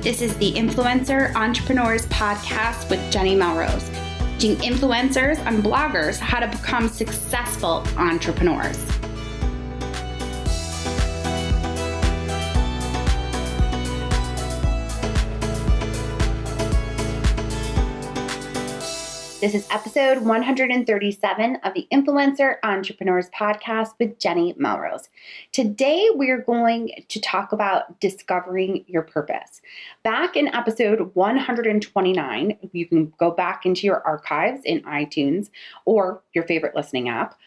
This is the Influencer Entrepreneurs Podcast with Jenny Melrose, teaching influencers and bloggers how to become successful entrepreneurs. This is episode 137 of the Influencer Entrepreneurs Podcast with Jenny Melrose. Today, we're going to talk about discovering your purpose. Back in episode 129, you can go back into your archives in iTunes or your favorite listening app.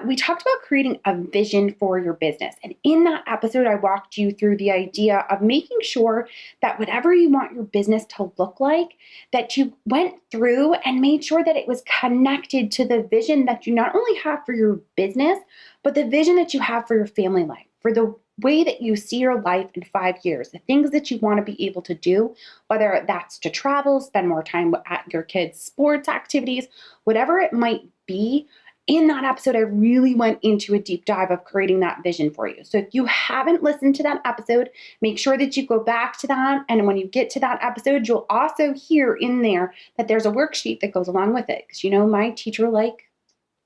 We talked about creating a vision for your business. And in that episode, I walked you through the idea of making sure that whatever you want your business to look like, that you went through and made sure that it was connected to the vision that you not only have for your business, but the vision that you have for your family life, for the way that you see your life in 5 years, the things that you want to be able to do, whether that's to travel, spend more time at your kids' sports activities, whatever it might be. In that episode, I really went into a deep dive of creating that vision for you. So if you haven't listened to that episode, make sure that you go back to that. And when you get to that episode, you'll also hear in there that there's a worksheet that goes along with it. Because you know my teacher-like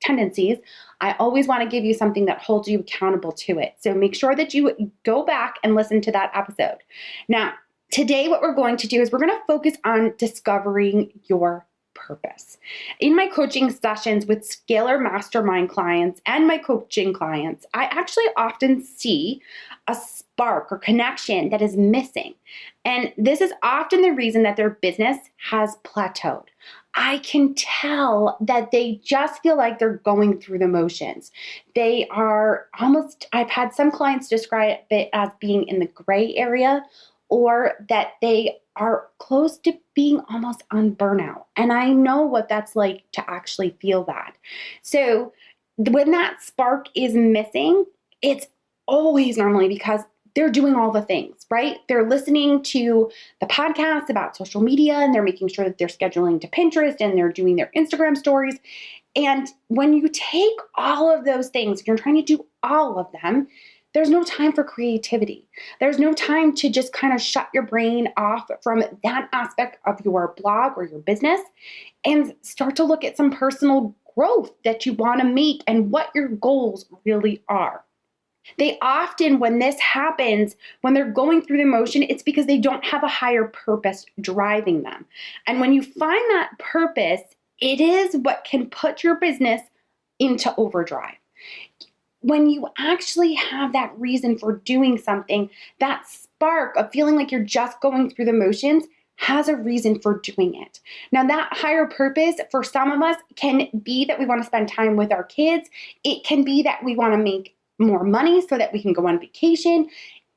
tendencies, I always want to give you something that holds you accountable to it. So make sure that you go back and listen to that episode. Now, today what we're going to do is we're going to focus on discovering your purpose. In my coaching sessions with Scalar Mastermind clients and my coaching clients, I actually often see a spark or connection that is missing. And this is often the reason that their business has plateaued. I can tell that they just feel like they're going through the motions. They are almost, I've had some clients describe it as being in the gray area, or that they are close to being almost on burnout. And I know what that's like to actually feel that. So when that spark is missing, it's always normally because they're doing all the things, right? They're listening to the podcast about social media and they're making sure that they're scheduling to Pinterest and they're doing their Instagram stories. And when you take all of those things, you're trying to do all of them, there's no time for creativity. There's no time to just kind of shut your brain off from that aspect of your blog or your business and start to look at some personal growth that you want to make and what your goals really are. They often, when this happens, when they're going through the motion, it's because they don't have a higher purpose driving them. And when you find that purpose, it is what can put your business into overdrive. When you actually have that reason for doing something, that spark of feeling like you're just going through the motions has a reason for doing it. Now, that higher purpose for some of us can be that we want to spend time with our kids. It can be that we want to make more money so that we can go on vacation.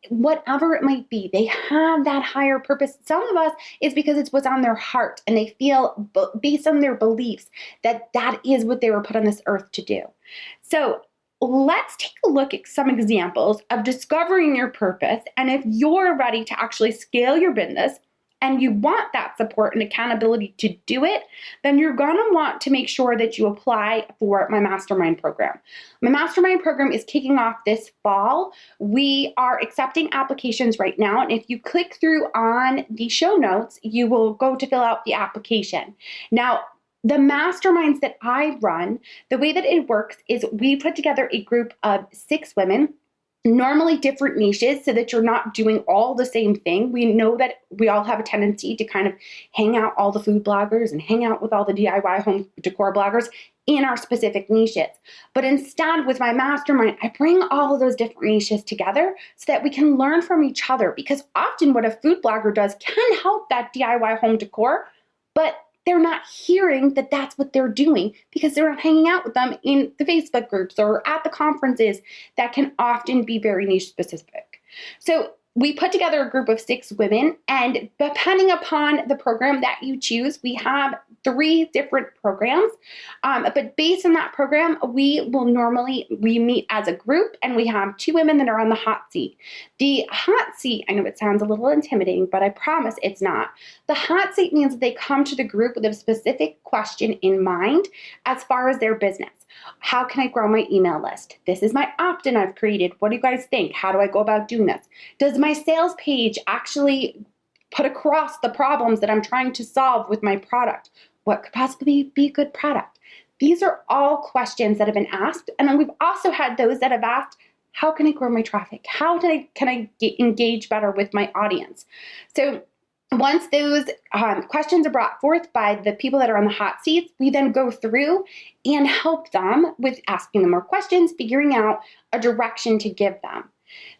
Whatever it might be, they have that higher purpose. Some of us, it's because it's what's on their heart and they feel based on their beliefs that that is what they were put on this earth to do. So let's take a look at some examples of discovering your purpose. And if you're ready to actually scale your business and you want that support and accountability to do it, then you're going to want to make sure that you apply for my mastermind program. My mastermind program is kicking off this fall. We are accepting applications right now. And if you click through on the show notes, you will go to fill out the application. Now, the masterminds that I run, the way that it works is we put together a group of 6 women, normally different niches, so that you're not doing all the same thing. We know that we all have a tendency to kind of hang out all the food bloggers and hang out with all the DIY home decor bloggers in our specific niches. But instead, with my mastermind, I bring all of those different niches together so that we can learn from each other. Because often what a food blogger does can help that DIY home decor, but they're not hearing that that's what they're doing because they're not hanging out with them in the Facebook groups or at the conferences that can often be very niche specific. So we put together a group of 6 women, and depending upon the program that you choose, we have 3 different programs. But based on that program, we meet as a group, and we have 2 women that are on the hot seat. The hot seat, I know it sounds a little intimidating, but I promise it's not. The hot seat means that they come to the group with a specific question in mind as far as their business. How can I grow my email list? This is my opt-in I've created. What do you guys think? How do I go about doing this? Does my sales page actually put across the problems that I'm trying to solve with my product? What could possibly be a good product? These are all questions that have been asked. And then we've also had those that have asked, how can I grow my traffic? How can I engage better with my audience? So once those questions are brought forth by the people that are on the hot seats, we then go through and help them with asking them more questions, figuring out a direction to give them.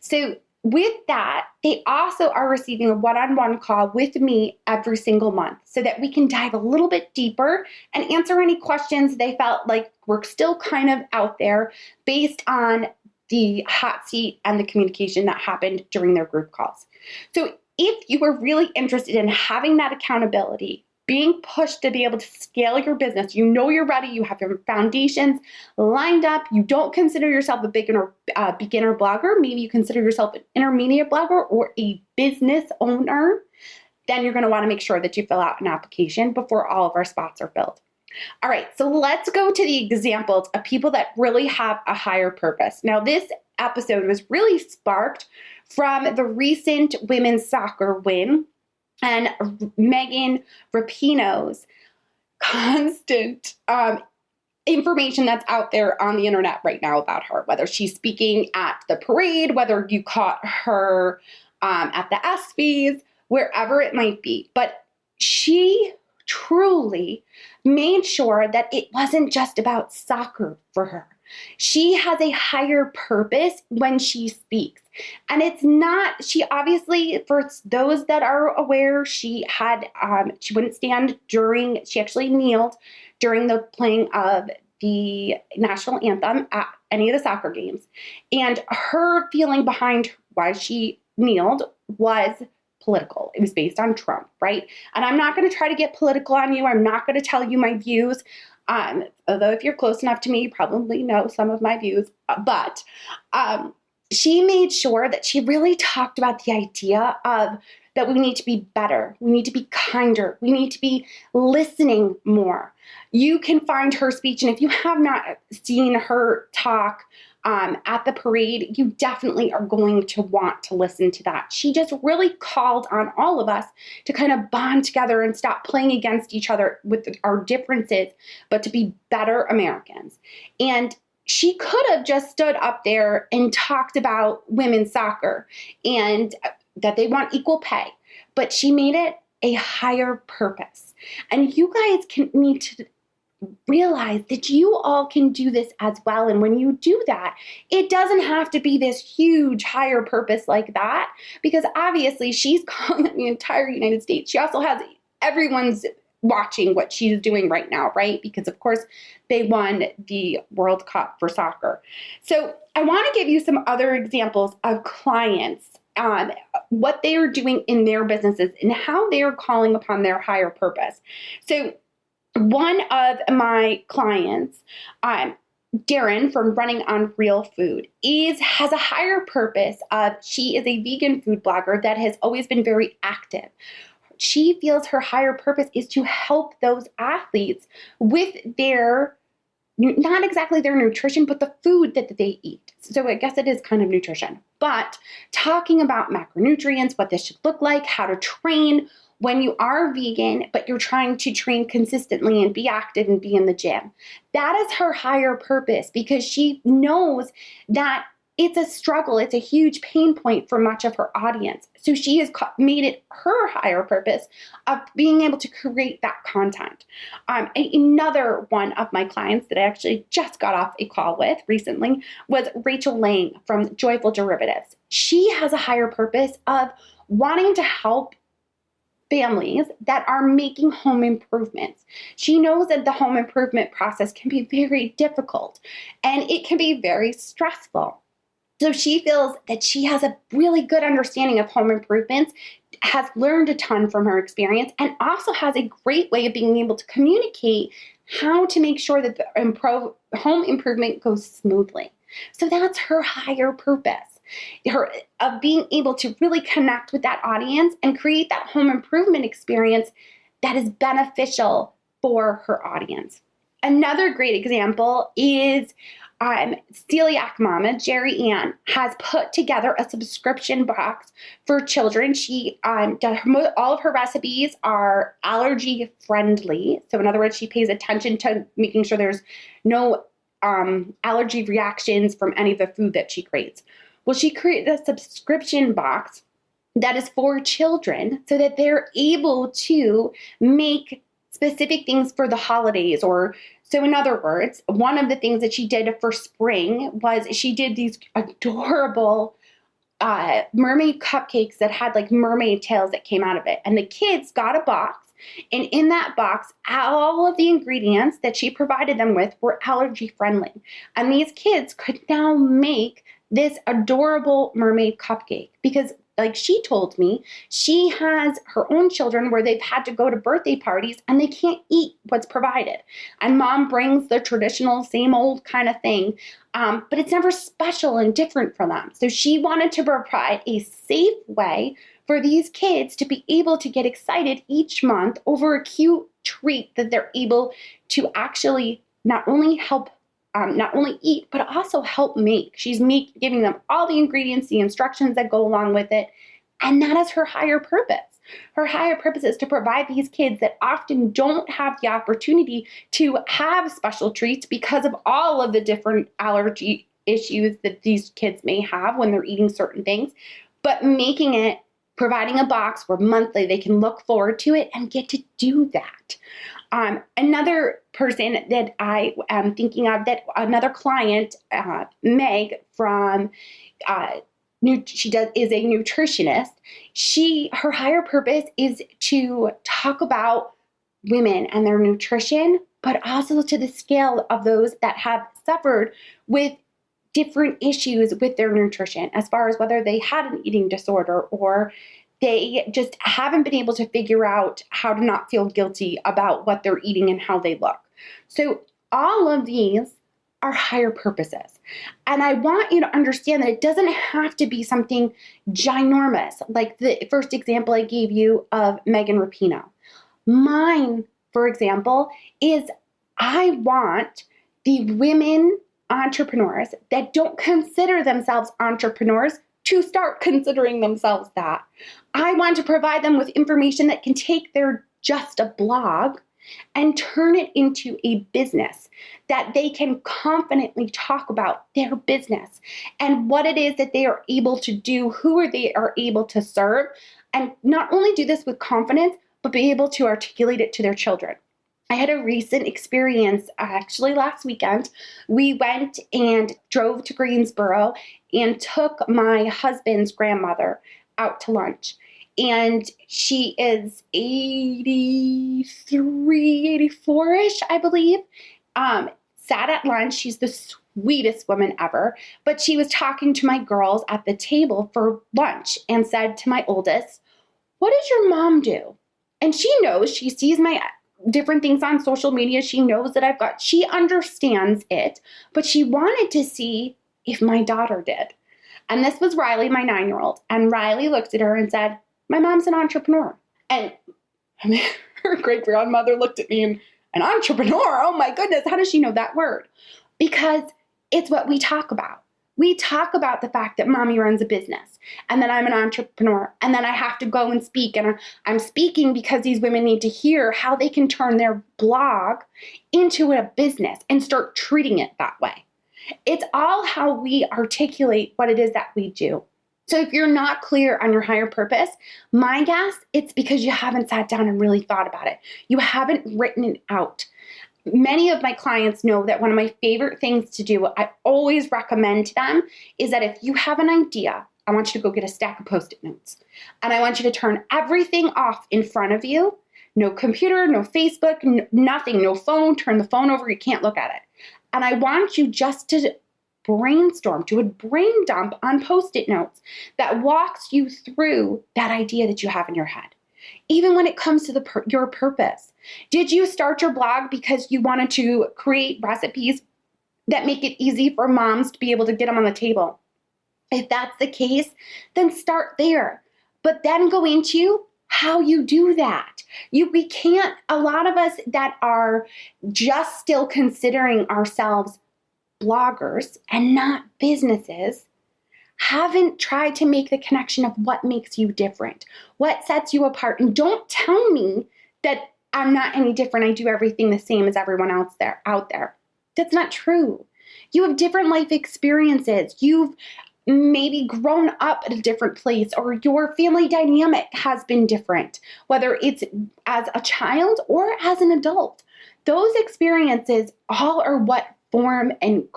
So with that, they also are receiving a one-on-one call with me every single month so that we can dive a little bit deeper and answer any questions they felt like were still kind of out there based on the hot seat and the communication that happened during their group calls. So if you are really interested in having that accountability, being pushed to be able to scale your business, you know you're ready, you have your foundations lined up, you don't consider yourself a beginner blogger, maybe you consider yourself an intermediate blogger or a business owner, then you're going to want to make sure that you fill out an application before all of our spots are filled. All right, so let's go to the examples of people that really have a higher purpose. Now, this episode was really sparked from the recent women's soccer win and Megan Rapinoe's constant information that's out there on the internet right now about her, whether she's speaking at the parade, whether you caught her at the ESPYs, wherever it might be. But she truly made sure that it wasn't just about soccer for her. She has a higher purpose when she speaks. And it's not, she obviously, for those that are aware, she wouldn't stand she actually kneeled during the playing of the national anthem at any of the soccer games. And her feeling behind why she kneeled was political. It was based on Trump, right? And I'm not going to try to get political on you. I'm not going to tell you my views. Although if you're close enough to me, you probably know some of my views. But she made sure that she really talked about the idea of that we need to be better. We need to be kinder. We need to be listening more. You can find her speech, and if you have not seen her talk at the parade, you definitely are going to want to listen to that. She just really called on all of us to kind of bond together and stop playing against each other with our differences, but to be better Americans. And she could have just stood up there and talked about women's soccer and that they want equal pay, but she made it a higher purpose. And you guys need to realize that you all can do this as well. And when you do that, it doesn't have to be this huge higher purpose like that, because obviously she's calling the entire United States. She also has everyone's watching what she's doing right now, right? Because of course they won the World Cup for soccer. So I want to give you some other examples of clients, what they are doing in their businesses and how they are calling upon their higher purpose. So one of my clients, Darren from Running on Real Food, has a higher purpose of she is a vegan food blogger that has always been very active. She feels her higher purpose is to help those athletes with their, not exactly their nutrition, but the food that they eat. So I guess it is kind of nutrition, but talking about macronutrients, what this should look like, how to train when you are vegan, but you're trying to train consistently and be active and be in the gym. That is her higher purpose, because she knows that it's a struggle. It's a huge pain point for much of her audience. So she has made it her higher purpose of being able to create that content. Another one of my clients that I actually just got off a call with recently was Rachel Lang from Joyful Derivatives. She has a higher purpose of wanting to help families that are making home improvements. She knows that the home improvement process can be very difficult and it can be very stressful. So she feels that she has a really good understanding of home improvements, has learned a ton from her experience, and also has a great way of being able to communicate how to make sure that the home improvement goes smoothly. So that's her higher purpose. Of being able to really connect with that audience and create that home improvement experience that is beneficial for her audience. Another great example is celiac mama, Jerry Ann, has put together a subscription box for children. She does all of her recipes are allergy friendly. So in other words, she pays attention to making sure there's no allergy reactions from any of the food that she creates. Well, she created a subscription box that is for children so that they're able to make specific things for the holidays. Or so in other words, one of the things that she did for spring was she did these adorable mermaid cupcakes that had like mermaid tails that came out of it. And the kids got a box, and in that box, all of the ingredients that she provided them with were allergy friendly. And these kids could now make this adorable mermaid cupcake because, like she told me, she has her own children where they've had to go to birthday parties and they can't eat what's provided. And mom brings the traditional same old kind of thing, but it's never special and different for them. So she wanted to provide a safe way for these kids to be able to get excited each month over a cute treat that they're able to actually not only eat, but also help make. She's giving them all the ingredients, the instructions that go along with it. And that is her higher purpose. Her higher purpose is to provide these kids that often don't have the opportunity to have special treats because of all of the different allergy issues that these kids may have when they're eating certain things, but providing a box where monthly they can look forward to it and get to do that. Another person that I am thinking of, that another client, Meg from, is a nutritionist. Her higher purpose is to talk about women and their nutrition, but also to the scale of those that have suffered with different issues with their nutrition, as far as whether they had an eating disorder or they just haven't been able to figure out how to not feel guilty about what they're eating and how they look. So all of these are higher purposes. And I want you to understand that it doesn't have to be something ginormous, like the first example I gave you of Megan Rapinoe. Mine, for example, is I want the women entrepreneurs that don't consider themselves entrepreneurs to start considering themselves that. I want to provide them with information that can take their just a blog and turn it into a business, that they can confidently talk about their business and what it is that they are able to do, who they are able to serve, and not only do this with confidence, but be able to articulate it to their children. I had a recent experience actually last weekend. We went and drove to Greensboro and took my husband's grandmother out to lunch. And she is 83, 84-ish, I believe. Sat at lunch. She's the sweetest woman ever. But she was talking to my girls at the table for lunch and said to my oldest, "What does your mom do?" And she knows, she sees my different things on social media. She knows that she understands it, but she wanted to see if my daughter did. And this was Riley, my 9-year-old. And Riley looked at her and said, "My mom's an entrepreneur." And her great grandmother looked at me and, "An entrepreneur? Oh my goodness, how does she know that word?" Because it's what we talk about. We talk about the fact that mommy runs a business and that I'm an entrepreneur and then I have to go and speak. And I'm speaking because these women need to hear how they can turn their blog into a business and start treating it that way. It's all how we articulate what it is that we do. So if you're not clear on your higher purpose, my guess, it's because you haven't sat down and really thought about it. You haven't written it out. Many of my clients know that one of my favorite things to do, I always recommend to them, is that if you have an idea, I want you to go get a stack of Post-it notes. And I want you to turn everything off in front of you. No computer, no Facebook, nothing, no phone. Turn the phone over. You can't look at it. And I want you just to brainstorm, do a brain dump on Post-it notes that walks you through that idea that you have in your head. Even when it comes to your purpose. Did you start your blog because you wanted to create recipes that make it easy for moms to be able to get them on the table? If that's the case, then start there. But then go into how you do that. We can't, a lot of us that are just still considering ourselves bloggers and not businesses haven't tried to make the connection of what makes you different, what sets you apart. And don't tell me that I'm not any different. I do everything the same as everyone else out there. That's not true. You have different life experiences. You've maybe grown up at a different place, or your family dynamic has been different, whether it's as a child or as an adult. Those experiences all are what form and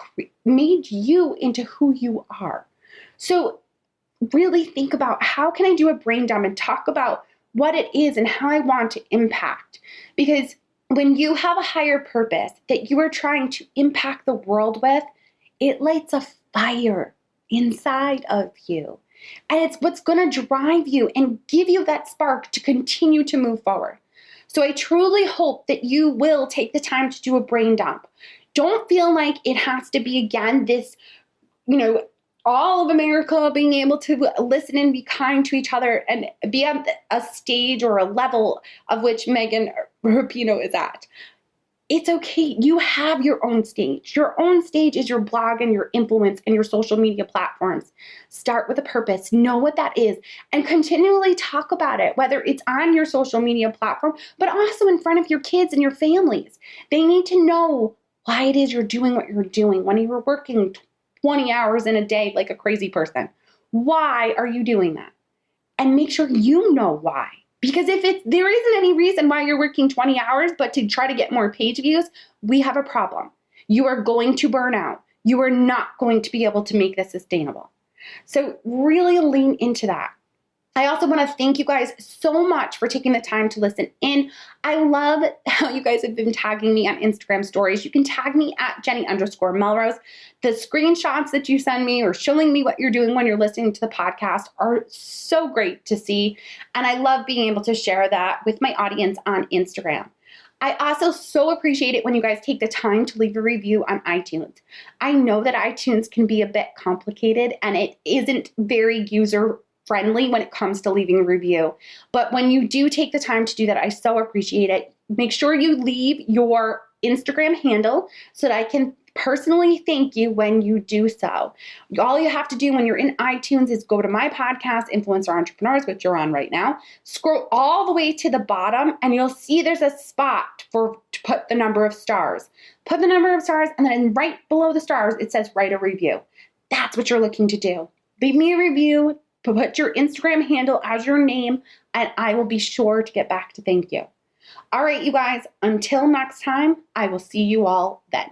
made you into who you are. So really think about, how can I do a brain dump and talk about what it is and how I want to impact? Because when you have a higher purpose that you are trying to impact the world with, it lights a fire inside of you. And it's what's going to drive you and give you that spark to continue to move forward. So I truly hope that you will take the time to do a brain dump. Don't feel like it has to be, again, this, all of America being able to listen and be kind to each other and be at a stage or a level of which Megan Rapinoe is at. It's okay. You have your own stage. Your own stage is your blog and your influence and your social media platforms. Start with a purpose. Know what that is and continually talk about it, whether it's on your social media platform, but also in front of your kids and your families. They need to know why it is you're doing what you're doing when you're working 20 hours in a day like a crazy person. Why are you doing that? And make sure you know why. Because if there isn't any reason why you're working 20 hours, but to try to get more page views, we have a problem. You are going to burn out. You are not going to be able to make this sustainable. So really lean into that. I also want to thank you guys so much for taking the time to listen in. I love how you guys have been tagging me on Instagram stories. You can tag me at Jenny_Melrose. The screenshots that you send me or showing me what you're doing when you're listening to the podcast are so great to see. And I love being able to share that with my audience on Instagram. I also so appreciate it when you guys take the time to leave a review on iTunes. I know that iTunes can be a bit complicated and it isn't very user-friendly when it comes to leaving a review. But when you do take the time to do that, I so appreciate it. Make sure you leave your Instagram handle so that I can personally thank you when you do so. All you have to do when you're in iTunes is go to my podcast, Influencer Entrepreneurs, which you're on right now. Scroll all the way to the bottom and you'll see there's a spot to put the number of stars. Put the number of stars, and then right below the stars, it says write a review. That's what you're looking to do. Leave me a review, put your Instagram handle as your name, and I will be sure to get back to thank you. All right, you guys, until next time, I will see you all then.